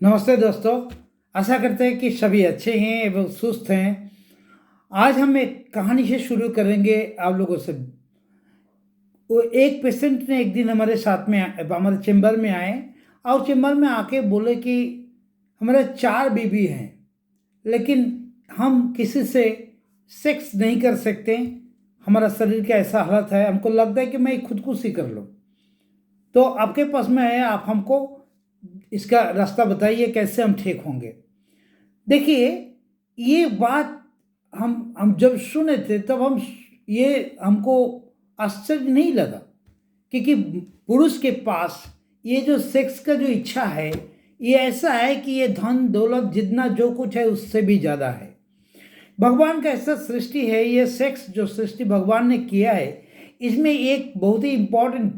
नमस्ते दोस्तों। आशा करते हैं कि सभी अच्छे हैं एवं सुस्त हैं। आज हम एक कहानी से शुरू करेंगे आप लोगों से। वो एक पेशेंट ने एक दिन हमारे चेंबर में आए और चेंबर में आके बोले कि हमारे 4 बीबी हैं, लेकिन हम किसी से सेक्स नहीं कर सकते। हमारा शरीर का ऐसा हालत है, हमको लगता है कि मैं खुदकुशी कर लूँ। तो आपके पास में है, आप हमको इसका रास्ता बताइए कैसे हम ठीक होंगे। देखिए, ये बात हम जब सुने थे तब हमको आश्चर्य नहीं लगा, क्योंकि पुरुष के पास ये जो सेक्स का जो इच्छा है, ये ऐसा है कि ये धन दौलत जितना जो कुछ है उससे भी ज़्यादा है। भगवान का ऐसा सृष्टि है, ये सेक्स जो सृष्टि भगवान ने किया है, इसमें एक बहुत ही इम्पोर्टेंट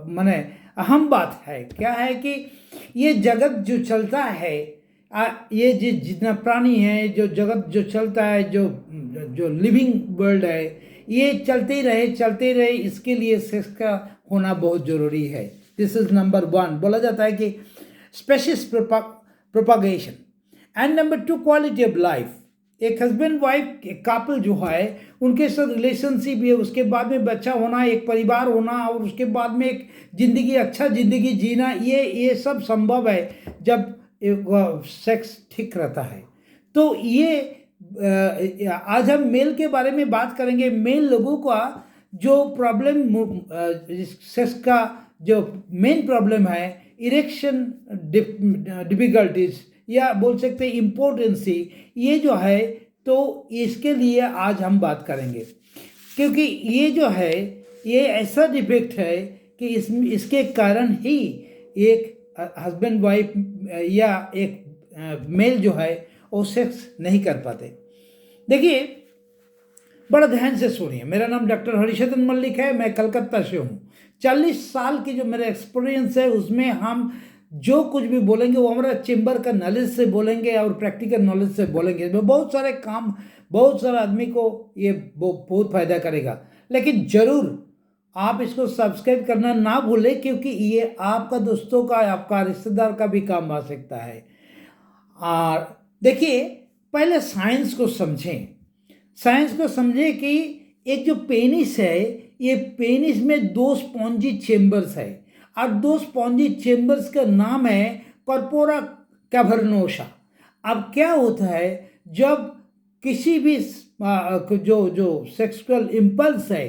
माने अहम बात है। क्या है कि ये जगत जो चलता है, ये जितना प्राणी है, जो जगत जो चलता है, जो जो लिविंग वर्ल्ड है, ये चलते रहे, इसके लिए सेक्स का होना बहुत ज़रूरी है। This is number 1। बोला जाता है कि species propagation and number 2 quality of life. एक हस्बैंड वाइफ कपल जो है, उनके साथ रिलेशनशिप है, उसके बाद में बच्चा होना, एक परिवार होना, और उसके बाद में एक अच्छा जिंदगी जीना, ये सब संभव है जब सेक्स ठीक रहता है। तो ये आज हम मेल के बारे में बात करेंगे। मेल लोगों का जो प्रॉब्लम, सेक्स का जो मेन प्रॉब्लम है, इरेक्शन डिफिकल्टीज या बोल सकते हैं इम्पोर्टेंसी, ये जो है, तो इसके लिए आज हम बात करेंगे। क्योंकि ये जो है, ये ऐसा डिफेक्ट है कि इसके कारण ही एक हस्बैंड वाइफ या एक मेल जो है वो सेक्स नहीं कर पाते। देखिए, बड़ा ध्यान से सुनिए। मेरा नाम डॉक्टर हरिशचंद्र मल्लिक है, मैं कलकत्ता से हूँ। 40 साल की जो मेरा एक्सपीरियंस है, उसमें हम जो कुछ भी बोलेंगे वो हमारा चेंबर का नॉलेज से बोलेंगे और प्रैक्टिकल नॉलेज से बोलेंगे। इसमें बहुत सारे काम, बहुत सारे आदमी को ये बहुत फायदा करेगा। लेकिन जरूर आप इसको सब्सक्राइब करना ना भूलें, क्योंकि ये आपका दोस्तों का, आपका रिश्तेदार का भी काम आ सकता है। और देखिए, पहले साइंस को समझें कि एक जो पेनिस है, ये पेनिस में 2 स्पॉन्जी चेंबर्स है, और 2 स्पॉन्जी चेंबर्स का नाम है कॉर्पोरा कैवर्नोसा। अब क्या होता है, जब किसी भी जो सेक्सुअल इम्पल्स है,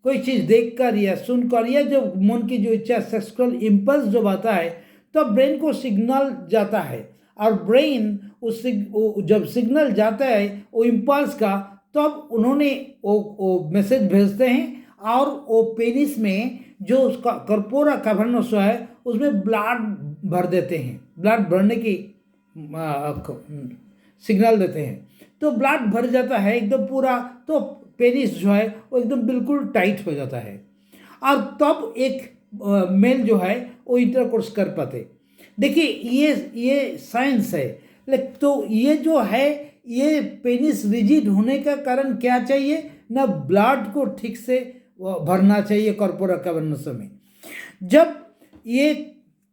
कोई चीज़ देखकर या सुनकर, या जो मन की जो इच्छा, सेक्सुअल इम्पल्स जब आता है, तो ब्रेन को सिग्नल जाता है, और ब्रेन जब सिग्नल जाता है वो इम्पल्स का, तब उन्होंने वो मैसेज भेजते हैं, और वो पेनिस में जो उसका कॉर्पोरा कैवर्नोसा है, उसमें ब्लड भर देते हैं, ब्लड भरने की सिग्नल देते हैं। तो ब्लड भर जाता है एकदम पूरा, तो पेनिस जो है वो एकदम बिल्कुल टाइट हो जाता है, और तब एक मेल जो है वो इंटरकोर्स कर पाते। देखिए, ये साइंस है। तो ये जो है, ये पेनिस रिजिड होने का कारण क्या चाहिए ना, ब्लड को ठीक से भरना चाहिए कॉर्पोरा कैवर्नोसा में। जब ये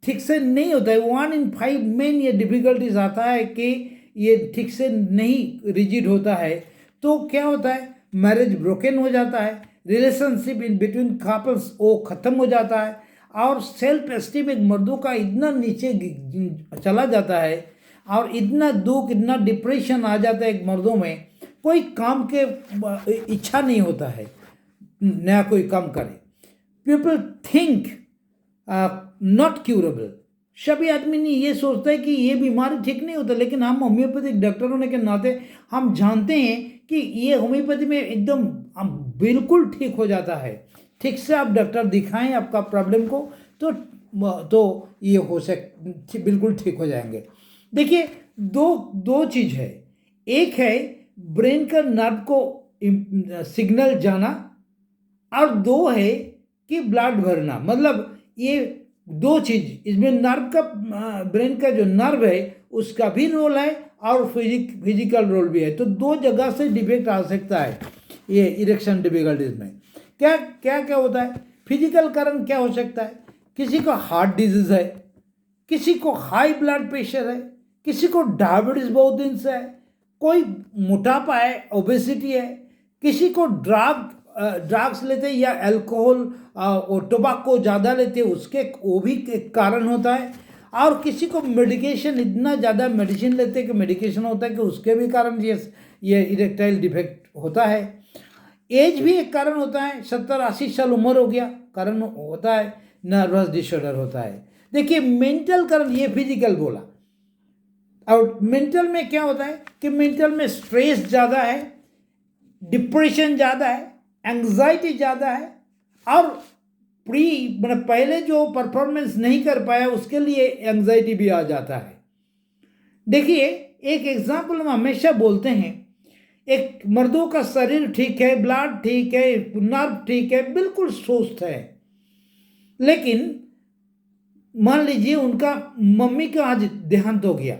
ठीक से नहीं होता है, 1 in 5 मेन ये डिफिकल्टीज आता है कि ये ठीक से नहीं रिजिड होता है, तो क्या होता है, मैरिज ब्रोकन हो जाता है, रिलेशनशिप इन बिटवीन कपल्स वो ख़त्म हो जाता है, और सेल्फ एस्टीम एक मर्दों का इतना नीचे चला जाता है, और इतना दुख, इतना डिप्रेशन आ जाता है एक मर्दों में, कोई काम के इच्छा नहीं होता है नया कोई काम करे। People think not curable. सभी आदमी ने ये सोचता है कि ये बीमारी ठीक नहीं होता, लेकिन हम होम्योपैथिक डॉक्टर होने के नाते हम जानते हैं कि ये होम्योपैथी में एकदम बिल्कुल ठीक हो जाता है। ठीक से आप डॉक्टर दिखाएं आपका प्रॉब्लम को, तो ये बिल्कुल ठीक हो जाएंगे। देखिए, दो चीज़ है। एक है ब्रेन का नर्व को सिग्नल जाना, और 2 है कि ब्लड भरना। मतलब ये 2 चीज इसमें, नर्व का, ब्रेन का जो नर्व है उसका भी रोल है, और फिजिकल रोल भी है। तो 2 जगह से डिफेक्ट आ सकता है ये इरेक्शन डिफिकल्टीज में। क्या होता है, फिजिकल कारण क्या हो सकता है, किसी को हार्ट डिजीज है, किसी को हाई ब्लड प्रेशर है, किसी को डायबिटीज बहुत दिन से है, कोई मोटापा है, ओबेसिटी है, किसी को ड्रग्स लेते या अल्कोहल और टोबैको ज़्यादा लेते उसके वो भी एक कारण होता है, और किसी को मेडिकेशन इतना ज़्यादा मेडिसिन लेते कि मेडिकेशन होता है कि उसके भी कारण ये इरेक्टाइल डिफेक्ट होता है। एज भी एक कारण होता है, 70-80 साल उम्र हो गया कारण होता है, नर्वस डिसऑर्डर होता है। देखिए मेंटल कारण, ये फिजिकल बोला, और मेंटल में क्या होता है कि मेंटल में स्ट्रेस ज़्यादा है, डिप्रेशन ज़्यादा है, एंग्जाइटी ज़्यादा है, और मतलब पहले जो परफॉर्मेंस नहीं कर पाया उसके लिए एंग्जाइटी भी आ जाता है। देखिए एक एग्जाम्पल हम हमेशा बोलते हैं, एक मर्दों का शरीर ठीक है, ब्लड ठीक है, नर्व ठीक है, बिल्कुल स्वस्थ है, लेकिन मान लीजिए उनका मम्मी का आज देहांत हो गया,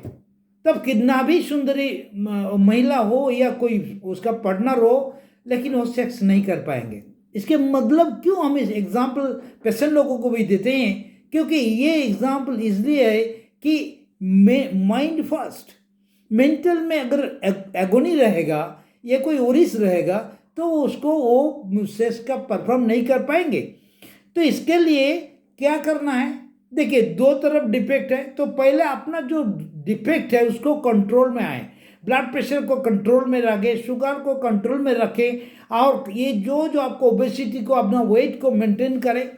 तब कितना भी सुंदरी महिला हो या कोई उसका पार्टनर हो, लेकिन वो सेक्स नहीं कर पाएंगे। इसके मतलब क्यों हम इस एग्जाम्पल पेशेंट लोगों को भी देते हैं, क्योंकि ये एग्जाम्पल इसलिए है कि माइंड फर्स्ट, मेंटल में अगर एगोनी रहेगा या कोई ओरिस रहेगा तो उसको वो सेक्स का परफॉर्म नहीं कर पाएंगे। तो इसके लिए क्या करना है, देखिए दो तरफ डिफेक्ट है, तो पहले अपना जो डिफेक्ट है उसको कंट्रोल में आए, ब्लड प्रेशर को कंट्रोल में रखें, शुगर को कंट्रोल में रखें, और ये जो आपको ओबेसिटी को, अपना वेट को मेंटेन करें,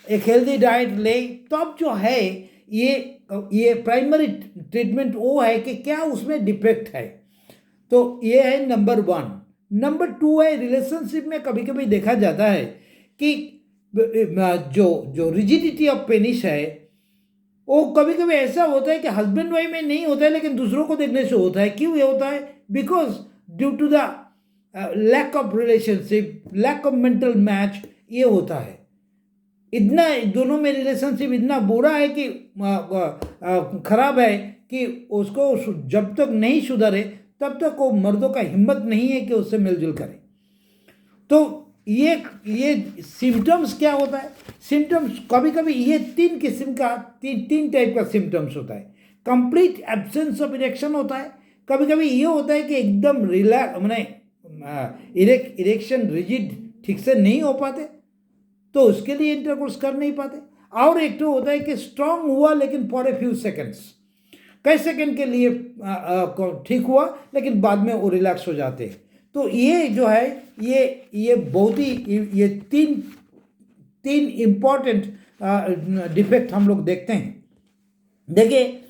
एक हेल्दी डाइट ले, तब जो है ये प्राइमरी ट्रीटमेंट वो है कि क्या उसमें डिफेक्ट है। तो ये है नंबर 1। नंबर 2 है रिलेशनशिप में कभी कभी देखा जाता है कि जो रिजिडिटी ऑफ पेनिस है वो कभी कभी ऐसा होता है कि हस्बैंड वाइफ में नहीं होता है, लेकिन दूसरों को देखने से होता है। क्यों ये होता है? Because due to the lack of relationship, lack of mental match, ये होता है। इतना दोनों में रिलेशनशिप इतना बुरा है कि खराब है कि उसको जब तक नहीं सुधरे तब तक वो मर्दों का हिम्मत नहीं है कि उससे मिलजुल करे। तो ये सिम्टम्स क्या होता है? सिम्टम्स कभी कभी ये 3 किस्म का, तीन टाइप का सिम्टम्स होता है। कंप्लीट एब्सेंस ऑफ इरेक्शन होता है, कभी कभी ये होता है कि एकदम रिलैक्स, मैंने इरेक्शन रिजिड ठीक से नहीं हो पाते तो उसके लिए इंटरकोर्स कर नहीं पाते। और एक तो होता है कि स्ट्रांग हुआ लेकिन फॉर ए फ्यू सेकेंड्स, कई सेकेंड के लिए ठीक हुआ लेकिन बाद में वो रिलैक्स हो जाते हैं। तो ये जो है ये बहुत ही ये तीन इम्पॉर्टेंट डिफेक्ट हम लोग देखते हैं। देखिए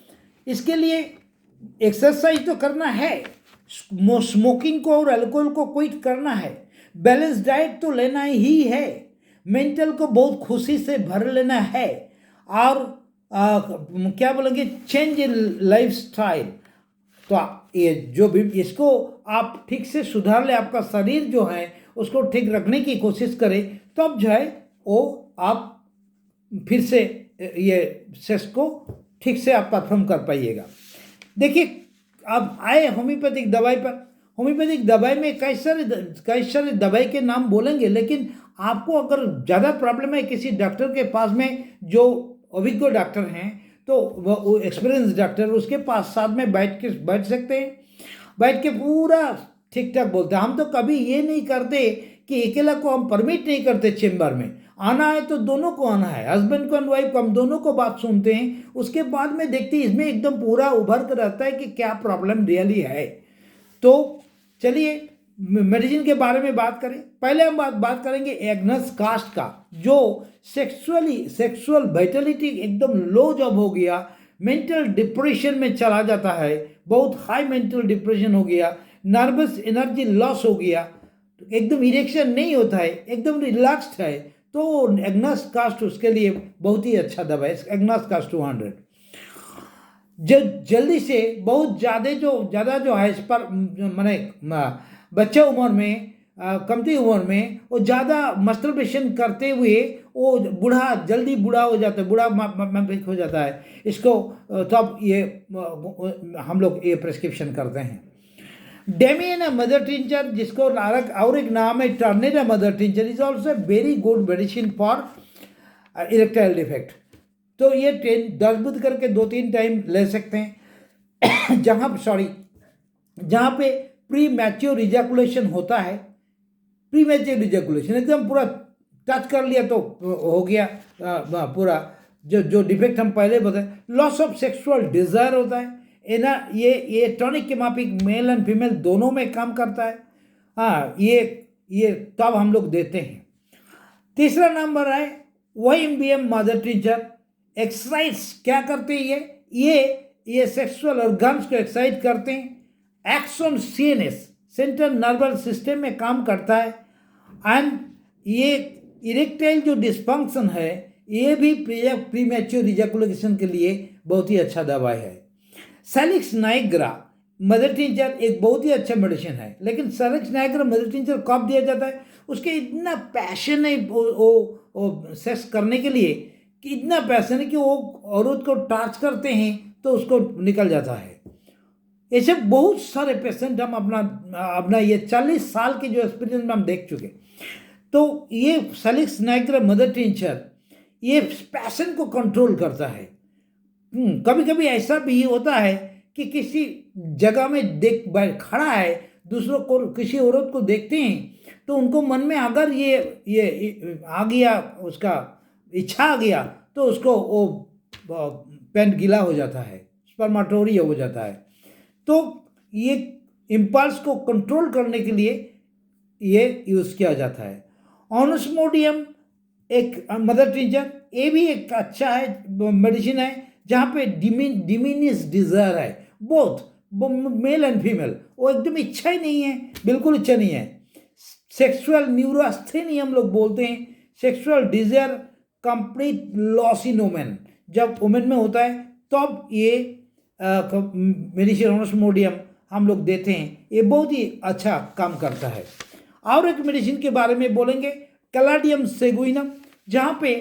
इसके लिए एक्सरसाइज तो करना है, स्मोकिंग को और अल्कोहल को क्विट करना है, बैलेंस डाइट तो लेना ही है, मेंटल को बहुत खुशी से भर लेना है, और क्या बोलेंगे, चेंज इन लाइफ स्टाइल। तो ये जो भी इसको आप ठीक से सुधार ले, आपका शरीर जो है उसको ठीक रखने की कोशिश करें, तब जो है वो आप फिर से ये सेक्स को ठीक से आप परफॉर्म कर पाइएगा। देखिए अब आए होम्योपैथिक दवाई पर। होम्योपैथिक दवाई में कई सारे दवाई के नाम बोलेंगे, लेकिन आपको अगर ज़्यादा प्रॉब्लम है किसी डॉक्टर के पास में जो अभिज्ञ डॉक्टर हैं, तो वो एक्सपीरियंस डॉक्टर, उसके पास साथ में बैठ सकते हैं, बैठ के पूरा ठीक ठाक बोलते हैं। हम तो कभी ये नहीं करते कि अकेला को हम परमिट नहीं करते चेम्बर में आना है, तो दोनों को आना है, हस्बैंड को और वाइफ को, हम दोनों को बात सुनते हैं, उसके बाद में देखते हैं इसमें एकदम पूरा उभर कर रहता है कि क्या प्रॉब्लम रियली है। तो चलिए मेडिसिन के बारे में बात करें। पहले हम बात करेंगे एग्नस कास्ट का, जो सेक्सुअल वाइटलिटी एकदम लो जब हो गया, मेंटल डिप्रेशन में चला जाता है, बहुत हाई मेंटल डिप्रेशन हो गया, नर्वस एनर्जी लॉस हो गया, एकदम इरेक्शन नहीं होता है, एकदम रिलैक्स्ड है, तो एग्नस कास्ट उसके लिए बहुत ही अच्छा दवा है, एग्नस कास्ट 200। जल्दी से बहुत ज़्यादा जो है इस पर मैंने बच्चे उम्र में, कमती उम्र में वो ज़्यादा मस्टरबेशन करते हुए वो जल्दी बूढ़ा हो जाता है, बूढ़ा हो जाता है, इसको तब ये हम लोग ये प्रिस्क्रिप्शन करते हैं। डेमियन मदर टिंचर, जिसको और एक नाम है Turnera mother tincture, is also very good medicine for erectile defect. तो ये 10 बुध करके 2-3 टाइम ले सकते हैं। जहाँ पे प्री मैच्योर इजैकुलेशन होता है, प्री मैच्योर इजैकुलेशन एकदम पूरा टच कर लिया तो हो गया पूरा जो डिफेक्ट हम पहले बताए। लॉस ऑफ सेक्सुअल डिजायर होता है ये टॉनिक के माफिक मेल एंड फीमेल दोनों में काम करता है। हाँ, ये तब हम लोग देते हैं। तीसरा नंबर है YMBM मदर टीचर। एक्सरसाइज क्या करते हैं ये सेक्सुअल ऑर्गन्स को एक्साइट करते हैं। Action CNS central nervous system में काम करता है। एंड ये इरेक्टाइल जो डिस्फंक्शन है ये भी प्रीमैच्योर इजैकुलेशन के लिए बहुत ही अच्छा दवाई है। सैलिक्स नाइग्रा मदर टिंचर एक बहुत ही अच्छा मेडिसिन है, लेकिन सैलिक्स नाइग्रा मदर टिंचर कब दिया जाता है? उसके इतना पैशन है वो सेक्स करने के लिए कि इतना पैशन है कि वो औरत को टच करते हैं तो उसको निकल जाता है। ऐसे बहुत सारे पेशेंट हम अपना ये 40 साल के जो एक्सपीरियंस में हम देख चुके। तो ये सैलिक्स नाइग्रा मदर टिंचर ये पैशन को कंट्रोल करता है। कभी कभी ऐसा भी होता है कि किसी जगह में खड़ा है, दूसरों को किसी औरत को देखते हैं तो उनको मन में अगर ये आ गया, उसका इच्छा आ गया तो उसको वो पेट गीला हो जाता है, स्पर्मेटोरिया हो जाता है। तो ये इम्पल्स को कंट्रोल करने के लिए ये यूज़ किया जाता है। ऑनस्मोडियम एक मदर टिंचर, ये भी एक अच्छा है मेडिसिन है जहाँ पे डिमिनिश डिजायर है, बोथ मेल एंड फीमेल। वो एकदम इच्छा ही नहीं है, बिल्कुल इच्छा नहीं है। सेक्सुअल न्यूरोस्थेनिया हम लोग बोलते हैं, sexual desire complete loss in women, जब वुमेन में होता है तब ये मेडिसिन ऑनस्मोडियम हम लोग देते हैं। ये बहुत ही अच्छा काम करता है। और एक मेडिसिन के बारे में बोलेंगे, कैलाडियम सेगुइनम, जहाँ पे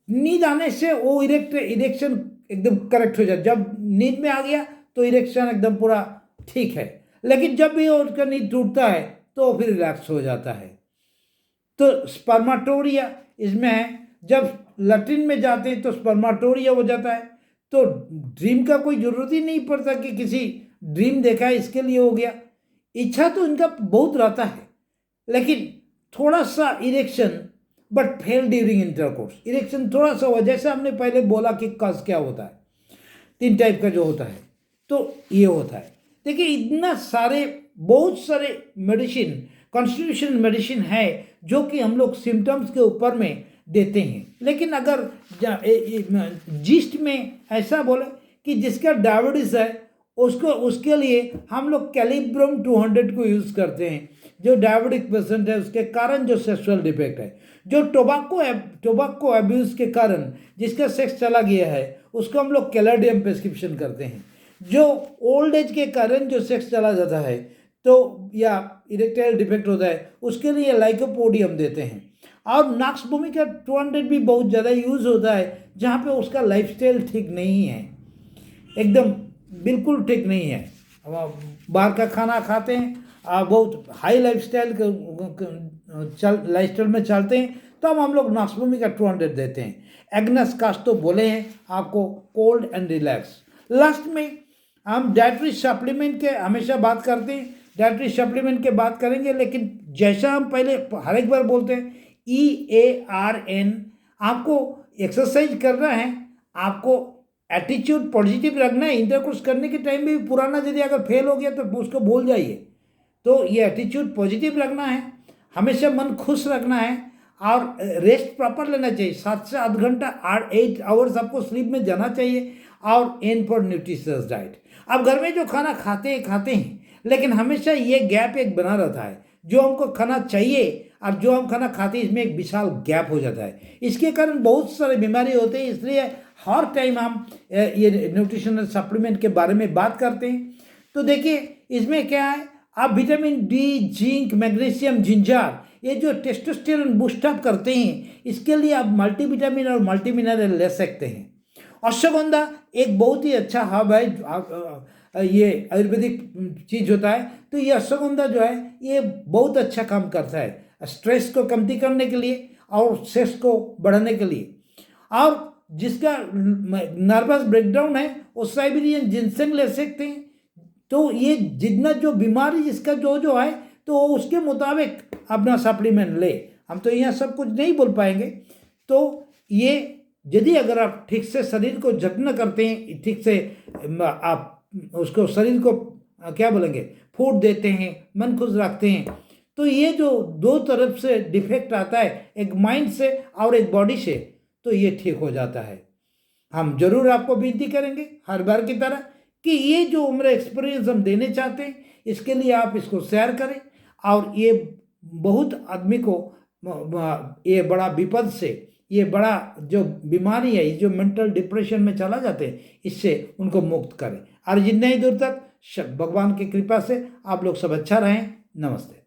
नींद आने से वो इरेक्शन एकदम करेक्ट हो जाए। जब नींद में आ गया तो इरेक्शन एकदम पूरा ठीक है, लेकिन जब भी उसका नींद टूटता है तो फिर रिलैक्स हो जाता है। तो स्पर्मेटोरिया इसमें है, जब लैट्रिन में जाते हैं तो स्पर्मेटोरिया हो जाता है। तो ड्रीम का कोई जरूरत ही नहीं पड़ता कि किसी ड्रीम देखा है इसके लिए हो गया। इच्छा तो इनका बहुत रहता है, लेकिन थोड़ा सा erection but fail during intercourse. Erection थोड़ा सा हुआ, जैसे हमने पहले बोला कि कस क्या होता है, 3 टाइप का जो होता है, तो ये होता है। देखिए इतना बहुत सारे मेडिसिन, कॉन्स्टिट्यूशन मेडिसिन है जो कि हम लोग सिम्टम्स के ऊपर में देते हैं। लेकिन अगर जिस्ट में ऐसा बोले कि जिसका डायबिटीज है उसके लिए हम लोग कैलिब्रम 200 को यूज़ करते हैं। जो डायबिटिक पेशेंट है उसके कारण जो सेक्सुअल डिफेक्ट है, जो टोबैको अब्यूज़ के कारण जिसका सेक्स चला गया है उसको हम लोग कैलाडियम प्रिस्क्रिप्शन करते हैं। जो ओल्ड एज के कारण जो सेक्स चला जाता है तो या इरेक्टाइल डिफेक्ट होता है उसके लिए लाइकोपोडियम देते हैं। और नॉक्सबुमी का 200 भी बहुत ज़्यादा यूज़ होता है जहाँ पे उसका लाइफस्टाइल ठीक नहीं है, एकदम बिल्कुल ठीक नहीं है। बाहर का खाना खाते हैं, बहुत हाई लाइफस्टाइल में चलते हैं, तब हम लोग नॉक्सबुमी का 200 देते हैं। एग्नस कास्टो बोले हैं आपको कोल्ड एंड रिलैक्स। लास्ट में हम डाइटरी सप्लीमेंट के हमेशा बात करते हैं, डाइटरी सप्लीमेंट के बात करेंगे, लेकिन जैसा हम पहले हर एक बार बोलते हैं EARN, आपको एक्सरसाइज करना है, आपको एटीट्यूड पॉजिटिव रखना है। इंटरकोर्स करने के टाइम में भी पुराना यदि अगर फेल हो गया तो उसको भूल जाइए। तो ये एटीट्यूड पॉजिटिव रखना है, हमेशा मन खुश रखना है और रेस्ट प्रॉपर लेना चाहिए। 7 से 8 घंटा 8 आवर्स आपको स्लीप में जाना चाहिए। और एन फॉर न्यूट्रिशियस डाइट। अब घर में जो खाना खाते हैं, लेकिन हमेशा ये गैप एक बना रहता है, जो हमको खाना चाहिए और जो हम खाना खाते हैं इसमें एक विशाल गैप हो जाता है। इसके कारण बहुत सारे बीमारी होते हैं, इसलिए हर टाइम हम ये न्यूट्रिशनल सप्लीमेंट के बारे में बात करते हैं। तो देखिए इसमें क्या है, आप vitamin D, zinc, magnesium, ginger, ये जो टेस्टोस्टेरोन बूस्टअप करते हैं, इसके लिए आप मल्टीविटामिन और मल्टीमिनरल ले सकते हैं। अश्वगंधा एक बहुत ही अच्छा हब है, ये आयुर्वेदिक चीज़ होता है। तो ये अश्वगंधा जो है ये बहुत अच्छा काम करता है स्ट्रेस को कमती करने के लिए और सेक्स को बढ़ाने के लिए। और जिसका नर्वस ब्रेकडाउन है वो साइबेरियन जिनसेंग ले सकते हैं। तो ये जितना जो बीमारी जिसका जो है तो वो उसके मुताबिक अपना सप्लीमेंट ले। हम तो यहाँ सब कुछ नहीं बोल पाएंगे। तो ये यदि अगर आप ठीक से शरीर को जत्न करते हैं, ठीक से आप उसको शरीर को क्या बोलेंगे फूड देते हैं, मन खुश रखते हैं, तो ये जो दो तरफ से डिफेक्ट आता है, एक माइंड से और एक बॉडी से, तो ये ठीक हो जाता है। हम जरूर आपको विनती करेंगे हर बार की तरह कि ये जो उम्र एक्सपीरियंस हम देने चाहते हैं, इसके लिए आप इसको शेयर करें। और ये बहुत आदमी को ये बड़ा विपद से, ये बड़ा जो बीमारी है, जो मेंटल डिप्रेशन में चला जाते हैं, इससे उनको मुक्त करें। और जितने ही दूर तक भगवान की कृपा से आप लोग सब अच्छा रहें। नमस्ते।